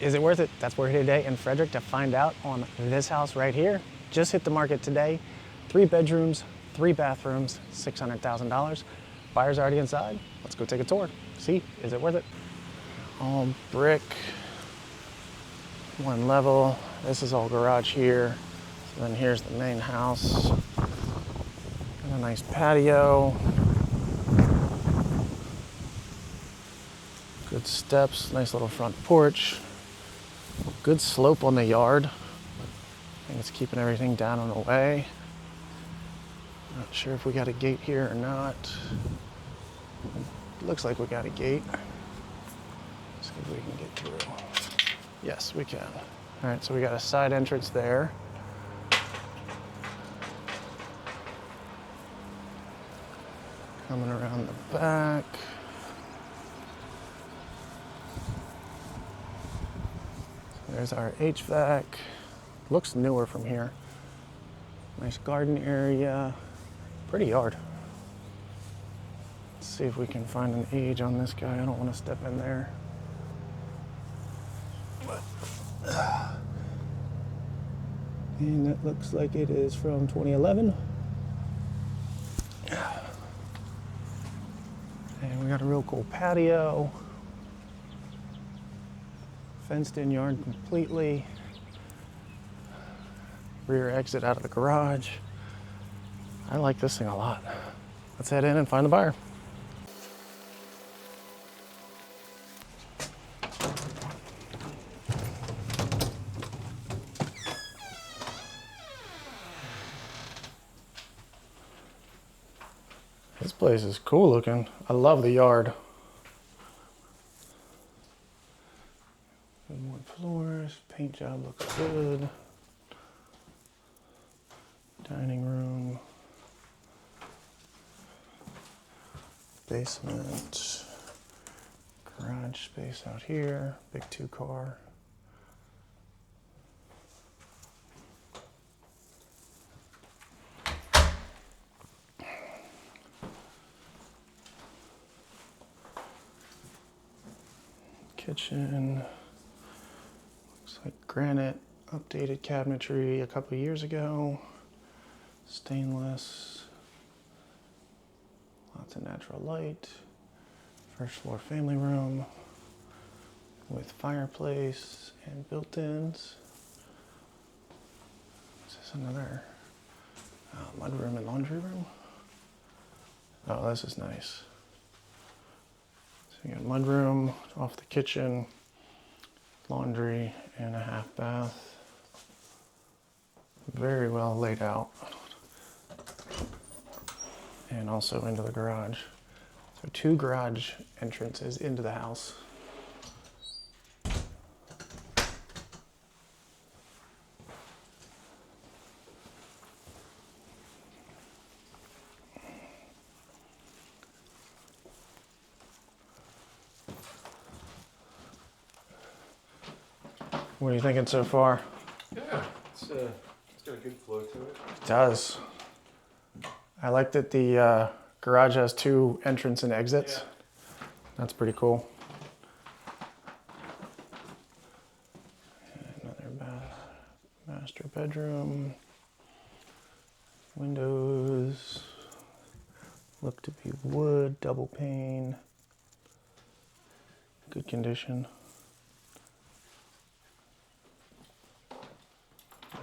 Is it worth it? That's where we're here today in Frederick to find out on this house right here. Just hit the market today. 3 bedrooms, 3 bathrooms, $600,000. Buyer's already inside. Let's go take a tour. See, is it worth it? All brick, 1 level. This is all garage here. So then here's the main house. Got a nice patio. Good steps, nice little front porch. Good slope on the yard. I think it's keeping everything down and away. Not sure if we got a gate here or not. Looks like we got a gate. Let's see if we can get through. Yes, we can. All right, so we got a side entrance there. Coming around the back. There's our HVAC. Looks newer from here. Nice garden area. Pretty yard. Let's see if we can find an age on this guy. I don't want to step in there. And that looks like it is from 2011. And we got a real cool patio. Fenced in yard completely. Rear exit out of the garage. I like this thing a lot. Let's head in and find the buyer. This place is cool looking. I love the yard. Good wood floors, paint job looks good. Dining room. Basement. Garage space out here, big 2-car. Kitchen. Looks like granite, updated cabinetry a couple years ago. Stainless. Lots of natural light. First floor family room with fireplace and built-ins. Is this another mudroom and laundry room? Oh, this is nice. So you got mudroom off the kitchen, laundry, and a half bath. Very well laid out. And also into the garage. So 2 garage entrances into the house. What are you thinking so far? Yeah, it's got a good flow to it. It does. I like that the garage has 2 entrance and exits. Yeah. That's pretty cool. Another master bedroom. Windows look to be wood, double pane. Good condition.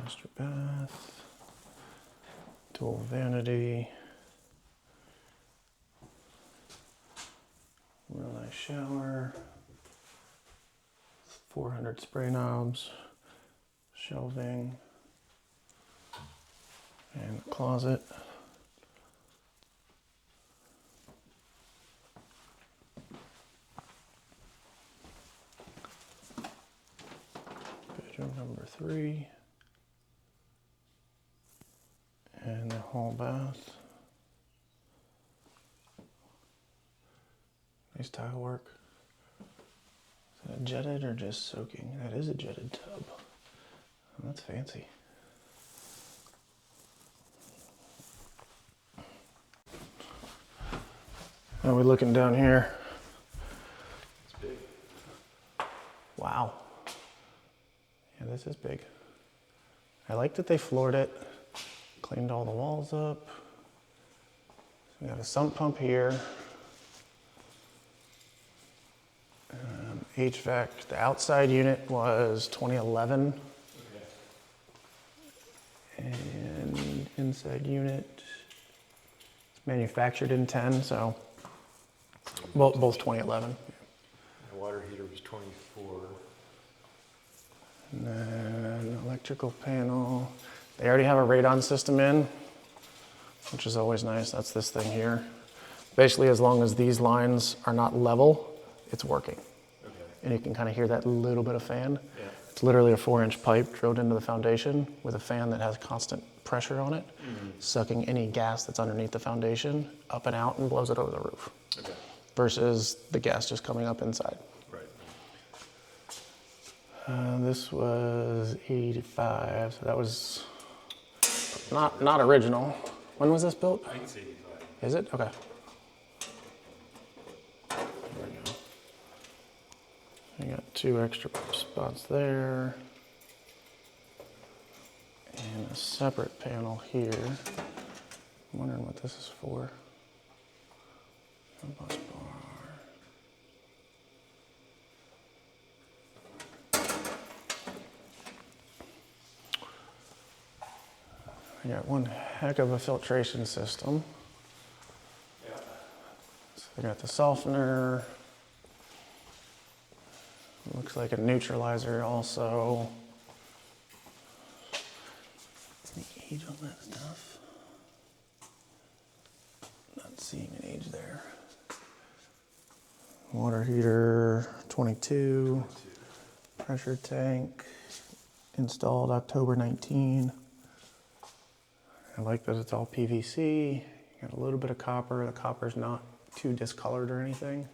Master bath. Dual-Vanity. Real nice shower. 400 spray knobs. Shelving. And a closet. Bedroom number 3. And the hall bath. Nice tile work. Is that jetted or just soaking? That is a jetted tub. Oh, that's fancy. How are we looking down here? It's big. Wow. this is big. I like that they floored it, cleaned all the walls up. So we got a sump pump here. HVAC, the outside unit was 2011. Okay. And inside unit, it's manufactured in 10, so both 2011. The water heater was 24. And then electrical panel. They already have a radon system in, which is always nice. That's this thing here. Basically, as long as these lines are not level, it's working. Okay. And you can kind of hear that little bit of fan. Yeah. It's literally a 4-inch pipe drilled into the foundation with a fan that has constant pressure on it, sucking any gas that's underneath the foundation up and out and blows it over the roof. Okay. Versus the gas just coming up inside. This was 85, so that was not original. When was this built? I think it's 85. Is it? Okay. There we go. I got 2 extra spots there. And a separate panel here. I'm wondering what this is for. A bus bar. I got one heck of a filtration system. Yeah. So I got the softener. Looks like a neutralizer also. Any age on that stuff? Not seeing an age there. Water heater, 22. Pressure tank, installed October 19. I like that it's all PVC. Got a little bit of copper. The copper's not too discolored or anything.